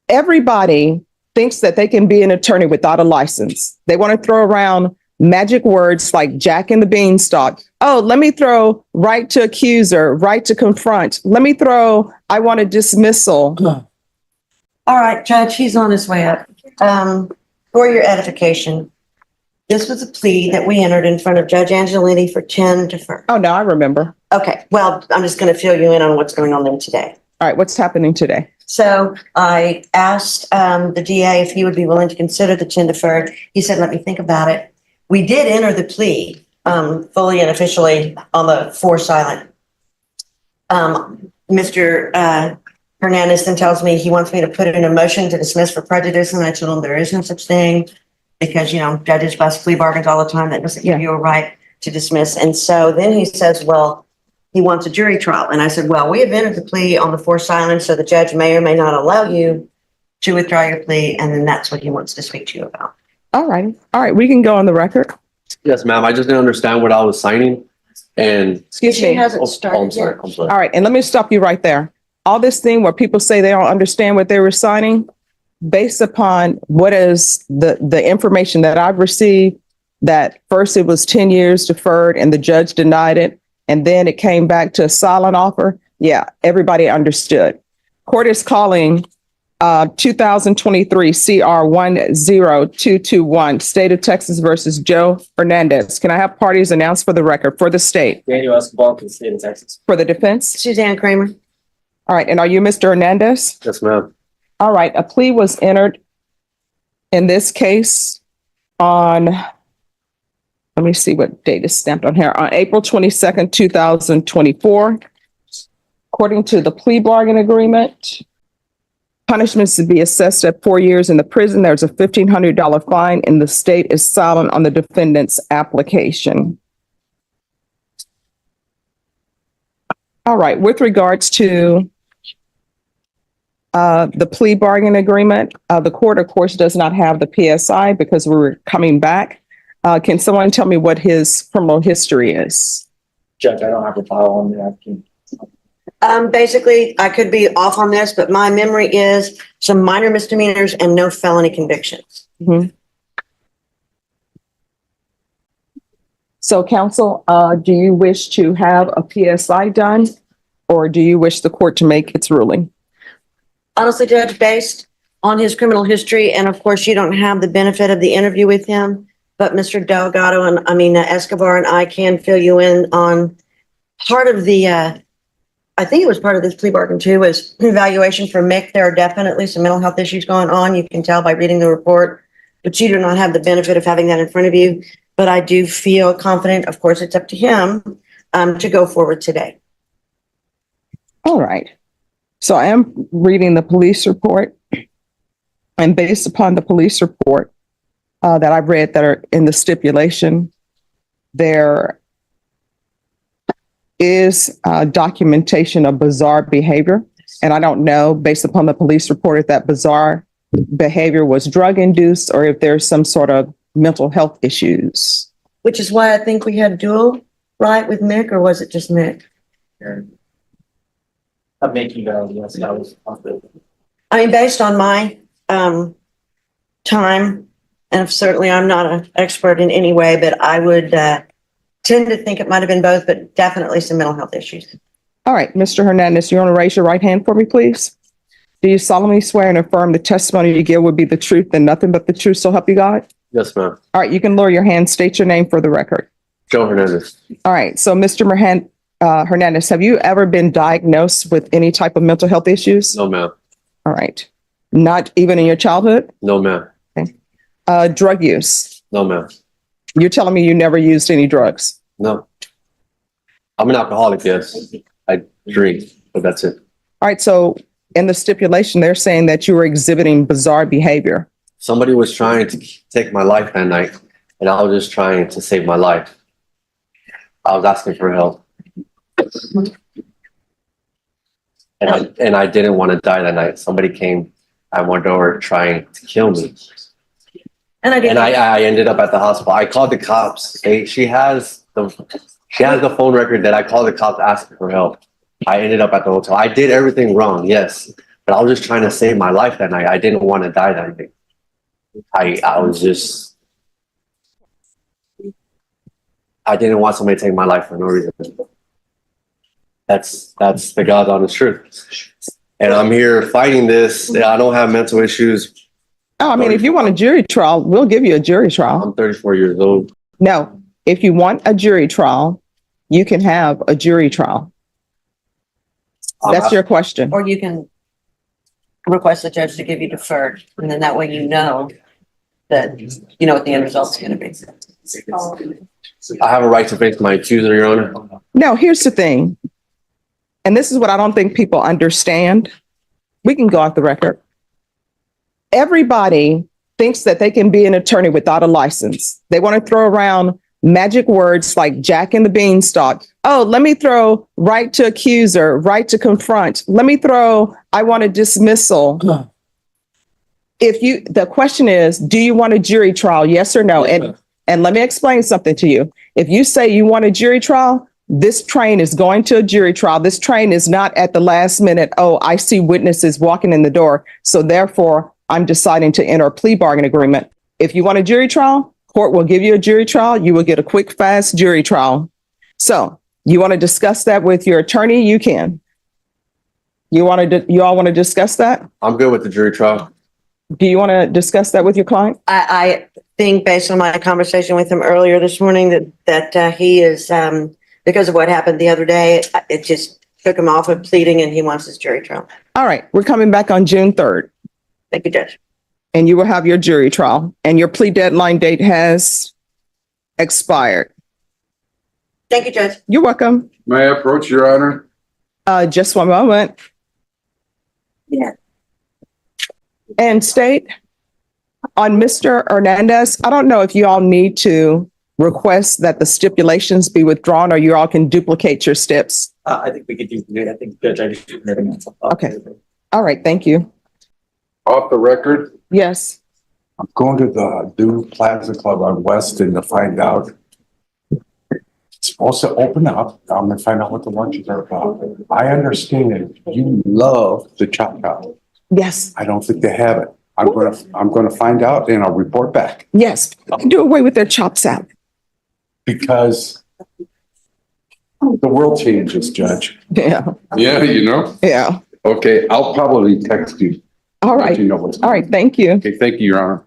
Everybody thinks that they can be an attorney without a license. They want to throw around magic words like Jack and the Beanstalk. Oh, let me throw right to accuser, right to confront. Let me throw, I want a dismissal. All right, Judge, he's on his way up. For your edification, this was a plea that we entered in front of Judge Angelini for 10 deferred. Oh, no, I remember. Okay, well, I'm just going to fill you in on what's going on there today. All right, what's happening today? So I asked the DA if he would be willing to consider the 10 deferred. He said, let me think about it. We did enter the plea fully and officially on the 4 silent. Mr. Hernandez then tells me he wants me to put in a motion to dismiss for prejudice, and I told him there is no such thing because, you know, judges bust plea bargains all the time. That doesn't give you a right to dismiss. And so then he says, well, he wants a jury trial. And I said, well, we have entered the plea on the 4 silent, so the judge may or may not allow you to withdraw your plea, and then that's what he wants to speak to you about. All right. All right, we can go on the record. Yes, ma'am. I just didn't understand what I was signing. And Excuse She me. hasn't started I'm sorry. yet. I'm sorry. All right, and let me stop you right there. All this thing where people say they don't understand what they were signing, based upon what is the information that I've received, that first it was 10 years deferred and the judge denied it, and then it came back to a silent offer. Yeah, everybody understood. Court is calling 2023 CR 10221, State of Texas versus Joe Hernandez. Can I have parties announced for the record for the state? Daniel Escobar from the state of Texas. For the defense? Suzanne Kramer. All right, and are you Mr. Hernandez? Yes, ma'am. All right, a plea was entered in this case on, let me see what date is stamped on here, on April 22nd, 2024. According to the plea bargain agreement, punishments to be assessed at 4 years in the prison. There's a $1,500 fine, and the state is silent on the defendant's application. All right, with regards to the plea bargain agreement, the court, of course, does not have the PSI because we're coming back. Can someone tell me what his criminal history is? Judge, I don't have a file on the applicant. Basically, I could be off on this, but my memory is some minor misdemeanors and no felony convictions. Mhm. So, counsel, do you wish to have a PSI done, or do you wish the court to make its ruling? Honestly, Judge, based on his criminal history, and of course, you don't have the benefit of the interview with him, but Mr. Delgado and Escobar and I can fill you in on part of the, I think it was part of this plea bargain too, was evaluation for Mick. There are definitely some mental health issues going on. You can tell by reading the report, but you do not have the benefit of having that in front of you. But I do feel confident, of course, it's up to him to go forward today. All right. So I am reading the police report, and based upon the police report that I've read that are in the stipulation, there is documentation of bizarre behavior. And I don't know, based upon the police report, if that bizarre behavior was drug induced or if there's some sort of mental health issues. Which is why I think we had dual, right, with Mick, or was it just Mick? I'm making yes, that was possible. I mean, based on my time, and certainly I'm not an expert in any way, but I would tend to think it might have been both, but definitely some mental health issues. All right, Mr. Hernandez, you want to raise your right hand for me, please? Do you solemnly swear and affirm the testimony you give will be the truth and nothing but the truth, so help you God? Yes, ma'am. All right, you can lower your hand, state your name for the record. Joe Hernandez. All right, so Mr. Hernandez, have you ever been diagnosed with any type of mental health issues? No, ma'am. All right, not even in your childhood? No, ma'am. Drug use? No, ma'am. You're telling me you never used any drugs? No. I'm an alcoholic, yes. I drink, but that's it. All right, so in the stipulation, they're saying that you were exhibiting bizarre behavior. Somebody was trying to take my life that night, and I was just trying to save my life. I was asking for help. And I didn't want to die that night. Somebody came at my door trying to kill me. And I ended up at the hospital. I called the cops. She has the phone record that I called the cops asking for help. I ended up at the hotel. I did everything wrong, yes. But I was just trying to save my life that night. I didn't want to die that night. I was just, I didn't want somebody to take my life for no reason. That's the God's honest truth. And I'm here fighting this. I don't have mental issues. Oh, I mean, if you want a jury trial, we'll give you a jury trial. I'm 34 years old. No, if you want a jury trial, you can have a jury trial. That's your question. Or you can request the judge to give you deferred, and then that way you know that, you know what the end result's gonna be. I have a right to face my accuser, Your Honor. No, here's the thing. And this is what I don't think people understand. We can go off the record. Everybody thinks that they can be an attorney without a license. They want to throw around magic words like Jack and the Beanstalk. Oh, let me throw right to accuser, right to confront. Let me throw, I want a dismissal. The question is, do you want a jury trial? Yes or no? And let me explain something to you. If you say you want a jury trial, this train is going to a jury trial. This train is not at the last minute. Oh, I see witnesses walking in the door. So therefore, I'm deciding to enter a plea bargain agreement. If you want a jury trial, court will give you a jury trial. You will get a quick, fast jury trial. So you want to discuss that with your attorney? You can. You all want to discuss that? I'm good with the jury trial. Do you want to discuss that with your client? I think based on my conversation with him earlier this morning that he is, because of what happened the other day, it just took him off of pleading and he wants his jury trial. All right. We're coming back on June 3rd. Thank you, Judge. And you will have your jury trial, and your plea deadline date has expired. Thank you, Judge. You're welcome. May I approach, Your Honor? Just one moment. Yeah. And state on Mr. Hernandez, I don't know if you all need to request that the stipulations be withdrawn, or you all can duplicate your steps. I think we could do, I think Judge, I just. Okay. All right. Thank you. Off the record, Yes. I'm going to the new Plaza Club on Weston to find out. It's supposed to open up. I'm gonna find out what the lunches are about. I understand you love the chop chop. Yes. I don't think they have it. I'm gonna find out and I'll report back Yes. Do away with their chops out. because the world changes, Judge. Yeah. Yeah, you know? Yeah. Okay, I'll probably text you. All Let right. you know what's. All right. Thank you. Okay, thank you, Your Honor.